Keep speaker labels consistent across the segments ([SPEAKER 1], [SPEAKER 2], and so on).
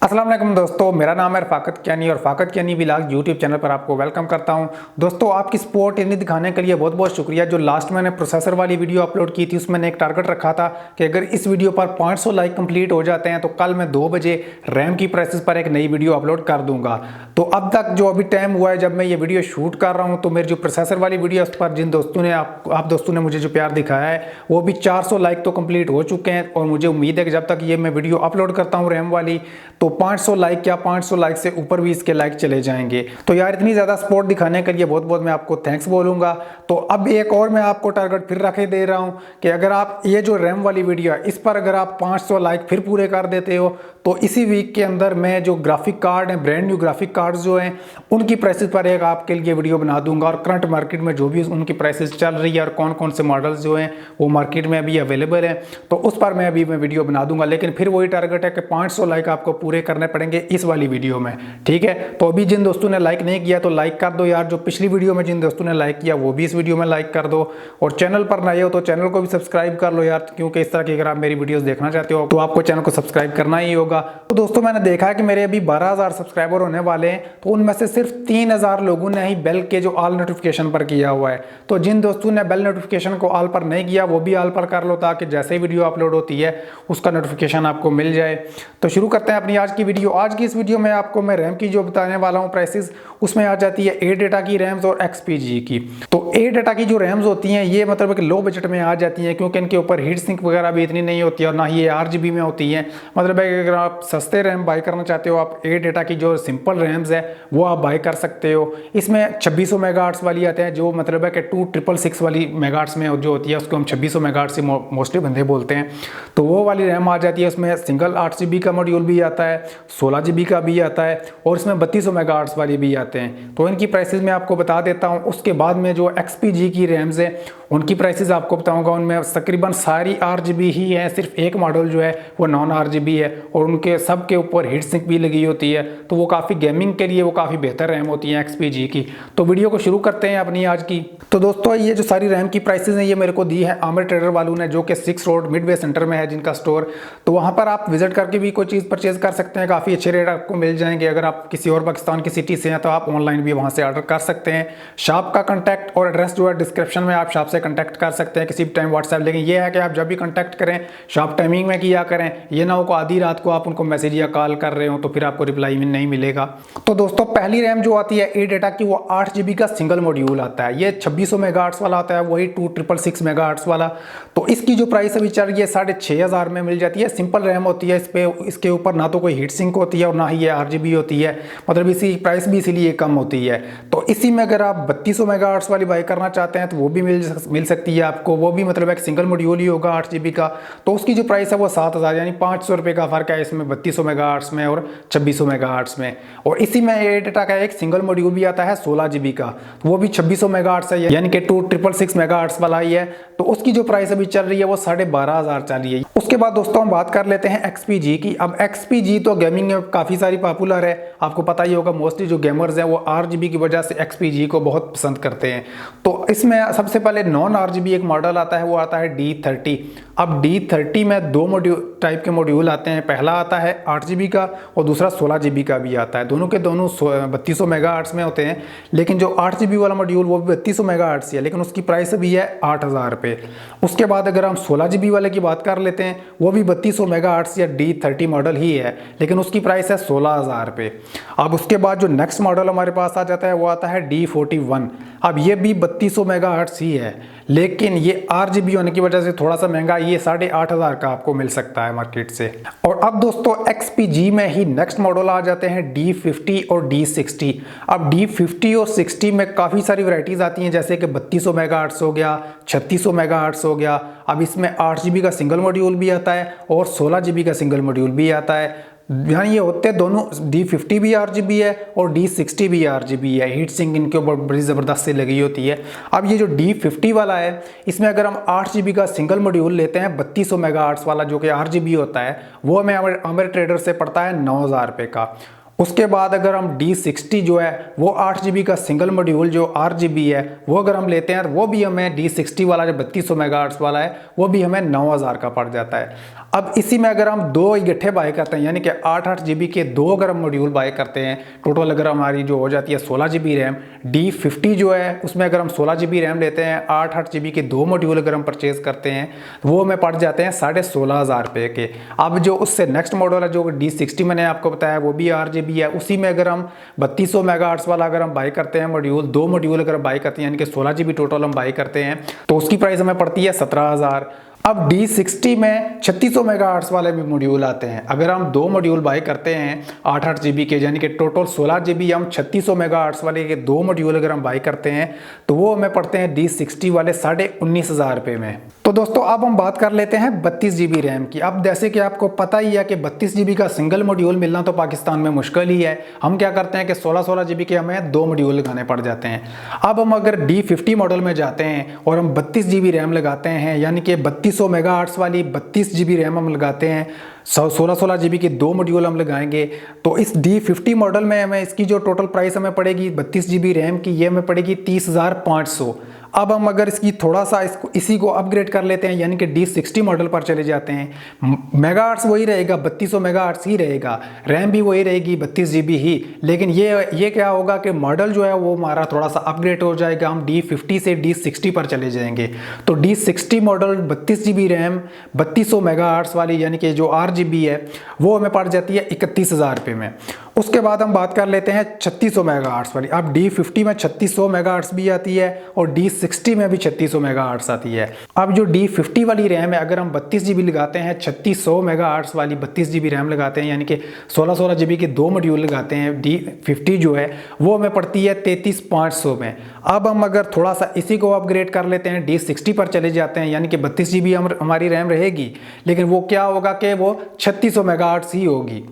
[SPEAKER 1] अस्सलाम वालेकुम दोस्तों, मेरा नाम है फ़ाकत कियानी और फ़ाकत कियानी व्लॉग यूट्यूब चैनल पर आपको वेलकम करता हूं। दोस्तों, आपकी सपोर्ट इन्हें दिखाने के लिए बहुत बहुत शुक्रिया। जो लास्ट मैंने प्रोसेसर वाली वीडियो अपलोड की थी, उसमें मैंने एक टारगेट रखा था कि अगर इस वीडियो पर 500 लाइक कंप्लीट हो जाते हैं तो कल मैं 2 बजे रैम की प्राइसेस पर एक नई वीडियो अपलोड कर दूंगा। तो अब तक जो अभी टाइम हुआ है जब मैं ये वीडियो शूट कर रहा हूँ, तो मेरी जो प्रोसेसर वाली वीडियो उस पर जिन दोस्तों ने आप दोस्तों ने मुझे जो प्यार दिखाया है वो भी 400 लाइक तो कंप्लीट हो चुके हैं। और मुझे उम्मीद है कि जब तक ये मैं वीडियो अपलोड करता हूँ रैम वाली, तो 500 लाइक या 500 लाइक से ऊपर भी इसके लाइक चले जाएंगे। तो यार, इतनी ज़्यादा सपोर्ट दिखाने के लिए बहुत बहुत मैं आपको थैंक्स बोलूँगा। तो अब एक और मैं आपको टारगेट फिर रखे दे रहा हूँ कि अगर आप ये जो रैम वाली वीडियो है इस पर अगर आप 500 लाइक फिर पूरे कर देते हो तो इसी वीक के अंदर मैं जो ग्राफिक कार्ड हैं, ब्रांड न्यू ग्राफिक कार्ड्स जो हैं, उनकी प्राइसेस पर एक आपके लिए वीडियो बना दूंगा। और करंट मार्केट में जो भी उनकी प्राइसेस चल रही है और कौन कौन से मॉडल्स जो हैं वो मार्केट में अभी अवेलेबल हैं, तो उस पर मैं वीडियो बना दूंगा। लेकिन फिर वही टारगेट है कि 500 लाइक आपको पूरे करने पड़ेंगे इस वाली वीडियो में, ठीक है। तो अभी जिन दोस्तों ने लाइक नहीं किया तो लाइक कर दो यार। जो पिछली वीडियो में जिन दोस्तों ने लाइक किया वो भी इस वीडियो में लाइक कर दो। और चैनल पर नए हो तो चैनल को भी सब्सक्राइब कर लो यार, क्योंकि इस तरह की अगर आप मेरी वीडियोस देखना चाहते हो तो आपको चैनल को सब्सक्राइब करना ही होगा। तो दोस्तों, मैंने देखा है कि मेरे अभी 12,000 सब्सक्राइबर होने वाले हैं, तो उनमें से सिर्फ 3,000 लोगों ने ही बेल के जो ऑल नोटिफिकेशन पर किया हुआ है। तो जिन दोस्तों ने बेल नोटिफिकेशन को ऑल पर नहीं किया वो भी ऑल पर कर लो, ताकि जैसे ही वीडियो अपलोड होती है उसका नोटिफिकेशन आपको मिल जाए। तो शुरू करते हैं अपनी आज की वीडियो। आज की इस वीडियो में आपको मैं रैम की जो बताने वाला हूँ प्राइसेस, उसमें आ जाती है ए डाटा की रैम्स और XPG की। तो ए डाटा की जो रैम्स होती हैं ये मतलब कि लो बजट में आ जाती हैं, क्योंकि इनके ऊपर हीट सिंक वगैरह भी इतनी नहीं होती है और ना ही ये RGB में होती है। मतलब है कि अगर आप सस्ते रैम बाई करना चाहते हो, आप ए डाटा की जो सिंपल रैम्स है वो आप बाई कर सकते हो। इसमें 2600 मेगाहर्ट्ज वाली आते हैं, जो मतलब है कि 2666 वाली मेगाहर्ट्ज में जो होती है उसको हम 2600 मेगाहर्ट्ज से मोस्टली बंदे बोलते हैं। तो वो वाली रैम आ जाती है। उसमें सिंगल 8GB का मॉड्यूल भी आता है, 16GB का भी आता है और इसमें 3200 मेगाहर्ट्ज वाली भी आते हैं। तो इनकी प्राइसेस मैं आपको बता देता हूँ। उसके बाद में जो XPG की रैम्स है उनकी प्राइसेस आपको बताऊंगा। उनमें तकरीबन सारी RGB ही है, सिर्फ एक मॉडल जो है वो नॉन RGB है और उनके सब के ऊपर हीट सिंक भी लगी होती है। तो वो काफ़ी गेमिंग के लिए वो काफ़ी बेहतर रैम होती है XPG की। तो वीडियो को शुरू करते हैं अपनी आज की। तो दोस्तों, ये जो सारी रैम की प्राइसेस हैं ये मेरे को दी है आमिर ट्रेडर वालों ने, जो कि 6 रोड मिडवे सेंटर में है जिनका स्टोर। तो वहाँ पर आप विजिट करके भी कोई चीज़ परचेज कर सकते हैं, काफ़ी अच्छे रेट आपको मिल जाएंगे। अगर आप किसी और पाकिस्तान की सिटी से हैं तो आप ऑनलाइन भी वहाँ से ऑर्डर कर सकते हैं। शॉप का कॉन्टैक्ट और एड्रेस जो है डिस्क्रिप्शन में, आप शॉप से कॉन्टैक्ट कर सकते हैं किसी भी टाइम व्हाट्सएप। लेकिन ये है कि आप जब भी कॉन्टैक्ट करें शॉप टाइमिंग में किया करें, ये ना हो को आधी रात को आप उनको मैसेज या कॉल कर रहे हो तो फिर आपको रिप्लाई नहीं मिलेगा। तो दोस्तों, पहली रैम जो आती है ए डाटा की वो 8GB का सिंगल मॉड्यूल आता है। ये 2600 मेगाहर्ट्ज वाला आता है, वही 2666 मेगाहर्ट्ज वाला। तो इसकी जो प्राइस अभी चल रही है 6500 में मिल जाती है। सिंपल रैम होती है, इस पे इसके ऊपर ना तो कोई हीट सिंक होती है और ना ही ये RGB होती है, मतलब इसी प्राइस भी इसीलिए कम होती है। तो इसी में अगर आप 3200 मेगाहर्ट्ज वाली बाई करना चाहते हैं तो वो भी मिल सकती है आपको। वो भी मतलब एक सिंगल मॉड्यूल ही होगा 8GB का। तो उसकी जो प्राइस है वो 7000, यानी 500 रुपये का फर्क है इसमें 3200 मेगाहर्ट्ज में और 2600 मेगाहर्ट्ज में। और इसी में ए डाटा का एक सिंगल मॉड्यूल भी आता है 16GB का, वो भी 2600 मेगाहर्ट्ज है, यानी कि 2666 मेगाहर्ट्ज वाला ही है। तो उसकी जो प्राइस अभी चल रही है वो 12,500 चल रही है। उसके बाद दोस्तों हम बात कर लेते हैं XPG की। अब XPG तो गेमिंग में काफ़ी सारी पॉपुलर है, आपको पता ही होगा। मोस्टली जो गेमर्स हैं वो RGB की वजह से XPG को बहुत पसंद करते हैं। तो इसमें सबसे पहले नॉन RGB एक मॉडल आता है, वो आता है D30। अब D30 में 2 टाइप के मॉड्यूल आते हैं। पहला आता है 8GB का और दूसरा 16GB का भी आता है। दोनों के दोनों 3200 मेगाहर्ट्ज में होते हैं। लेकिन जो 8GB वाला मॉड्यूल वो भी 3200 मेगाहर्ट्ज है, लेकिन उसकी प्राइस अभी है 8000 रुपये। उसके बाद अगर हम 16GB वाले की बात कर लेते हैं, वो भी 3200 मेगाहर्ट्ज या D30 मॉडल ही है, लेकिन उसकी प्राइस है 16000 रुपये। अब उसके बाद जो नेक्स्ट मॉडल हमारे पास आ जाता है वो आता है D41। अब ये भी 3200 मेगाहर्ट्ज ही है, लेकिन ये RGB होने की वजह से थोड़ा सा महंगा, ये 8500 का आपको मिल सकता है मार्केट से। और अब दोस्तों XPG में ही नेक्स्ट मॉडल आ जाते हैं D50 और D60। अब D50 और 60 में काफ़ी सारी वैरायटीज़ आती हैं, जैसे कि 3200 मेगाहर्ट्ज हो गया, 3600 मेगाहर्ट्ज हो गया। अब इसमें 8GB का सिंगल मॉड्यूल भी आता है और 16GB का सिंगल मॉड्यूल भी आता है। यहाँ ये होते हैं दोनों, D50 भी RGB है और D60 भी RGB है। हीट सिंक इनके ऊपर बड़ी ज़बरदस्त से लगी होती है। अब ये जो D50 वाला है, इसमें अगर हम 8GB का सिंगल मॉड्यूल लेते हैं 3200 मेगाहर्ट्ज वाला जो कि RGB होता है, वो हमें आमिर ट्रेडर से पड़ता है 9000 रुपये का। उसके बाद अगर हम D60 जो है वो 8 GB का सिंगल मॉड्यूल जो RGB है वो अगर हम लेते हैं वो भी हमें D60 वाला जो 3200 मेगाहर्ट्ज़ वाला है वो भी हमें 9000 का पड़ जाता है। अब इसी में अगर हम 2 इकट्ठे बाय करते हैं यानी कि 8-8 GB के 2 अगर हम मॉड्यूल बाय करते हैं, टोटल अगर हमारी जो हो जाती है 16 GB रैम, D50 जो है उसमें अगर हम 16 GB रैम लेते हैं, 8-8 GB के 2 मॉड्यूल अगर हम परचेज करते हैं वो हमें पड़ जाते हैं 16,500 रुपये के। अब जो उससे नेक्स्ट मॉडल है जो D60 मैंने आपको बताया वो भी RGB है, उसी में अगर हम 3200 मेगाहर्ट्ज़ वाला अगर हम बाय करते हैं मॉड्यूल, 2 मॉड्यूल अगर बाय करते हैं यानी कि 16 GB टोटल हम बाय करते हैं तो उसकी प्राइस हमें पड़ती है 17,000। अब D60 में 3600 मेगाहर्ट्ज़ वाले भी मॉड्यूल आते हैं, अगर हम 2 मॉड्यूल बाय करते हैं 8-8 GB के यानी कि टोटल 16 GB, हम 3600 मेगाहर्ट्ज़ वाले के 2 मॉड्यूल अगर हम बाय करते हैं तो वो हमें पड़ते हैं D60 वाले 19,500 रुपये में। तो दोस्तों अब हम बात कर लेते हैं 32 GB रैम की। अब जैसे कि आपको पता ही है कि 32 GB का सिंगल मॉड्यूल मिलना तो पाकिस्तान में मुश्किल ही है, हम क्या करते हैं कि 16-16 GB के हमें 2 मॉड्यूल लगाने पड़ जाते हैं। अब हम अगर D50 मॉडल में जाते हैं और हम 32 GB रैम लगाते हैं यानी कि 3200 मेगाहर्ट्ज़ वाली 32 GB रैम हम लगाते हैं, 16-16 GB के 2 मॉड्यूल हम लगाएंगे तो इस D50 मॉडल में हमें इसकी जो टोटल प्राइस हमें पड़ेगी 32 GB रैम की, ये हमें पड़ेगी 30,500। अब हम अगर इसकी थोड़ा सा इसी को अपग्रेड कर लेते हैं यानी कि D60 मॉडल पर चले जाते हैं, मेगाहर्ट्ज़ वही रहेगा, 3200 मेगाहर्ट्ज़ ही रहेगा, रैम भी वही रहेगी 32 GB ही, लेकिन ये क्या होगा कि मॉडल जो है वो हमारा थोड़ा सा अपग्रेड हो जाएगा, हम D50 से D60 पर चले जाएंगे। तो D60 model 32 GB RAM 3200 megahertz वाली यानी कि जो RGB है वो हमें पड़ जाती है 31,000 रुपये में। उसके बाद हम बात कर लेते हैं 3600 मेगाहर्ट्ज़ वाली। अब D50 में 3600 मेगाहर्ट्ज़ भी आती है और D60 में भी 3600 मेगाहर्ट्ज़ आती है। अब जो D50 वाली रैम है अगर हम 32 GB लगाते हैं, 3600 मेगाहर्ट्ज़ वाली 32 GB रैम लगाते हैं यानी कि 16-16 GB के 2 मॉड्यूल लगाते हैं, D50 जो है वो हमें पड़ती है 33,500 में। अब हम अगर थोड़ा सा इसी को अपग्रेड कर लेते हैं, D60 पर चले जाते हैं यानी कि 32 GB हमारी रैम रहेगी, लेकिन वो क्या होगा कि वो 3600 मेगाहर्ट्ज़ ही होगी।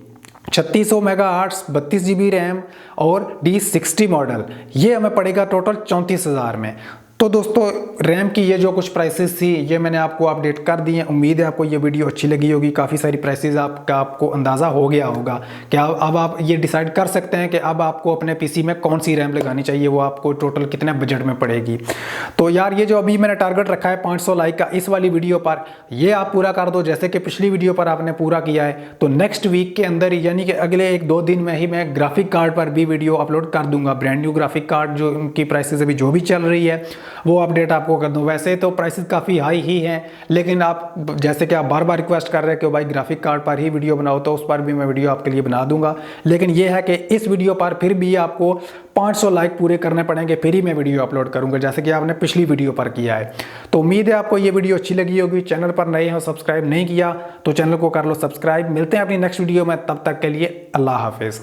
[SPEAKER 1] 3600 मेगाहर्ट्ज़ 32 GB रैम और D60 मॉडल, ये हमें पड़ेगा टोटल 34,000 में। तो दोस्तों रैम की ये जो कुछ प्राइसेस थी ये मैंने आपको अपडेट कर दी हैं। उम्मीद है आपको ये वीडियो अच्छी लगी होगी, काफ़ी सारी प्राइसेस आपको अंदाज़ा हो गया होगा कि अब आप ये डिसाइड कर सकते हैं कि अब आपको अपने पीसी में कौन सी रैम लगानी चाहिए, वो आपको टोटल कितने बजट में पड़ेगी। तो यार ये जो अभी मैंने टारगेट रखा है 500 लाइक का इस वाली वीडियो पर, ये आप पूरा कर दो जैसे कि पिछली वीडियो पर आपने पूरा किया है, तो नेक्स्ट वीक के अंदर ही यानी कि अगले 1-2 दिन में ही मैं ग्राफिक कार्ड पर भी वीडियो अपलोड कर दूंगा। ब्रांड न्यू ग्राफिक कार्ड जो उनकी प्राइसेस अभी जो भी चल रही है वो अपडेट आपको कर दूं। वैसे तो प्राइसेस काफ़ी हाई ही हैं, लेकिन आप जैसे कि आप बार बार रिक्वेस्ट कर रहे हैं कि भाई ग्राफिक कार्ड पर ही वीडियो बनाओ, तो उस पर भी मैं वीडियो आपके लिए बना दूंगा। लेकिन ये है कि इस वीडियो पर फिर भी आपको 500 लाइक पूरे करने पड़ेंगे, फिर ही मैं वीडियो अपलोड करूंगा जैसे कि आपने पिछली वीडियो पर किया है। तो उम्मीद है आपको ये वीडियो अच्छी लगी होगी। चैनल पर नए हो, सब्सक्राइब नहीं किया तो चैनल को कर लो सब्सक्राइब। मिलते हैं अपनी नेक्स्ट वीडियो में, तब तक के लिए अल्लाह हाफिज़।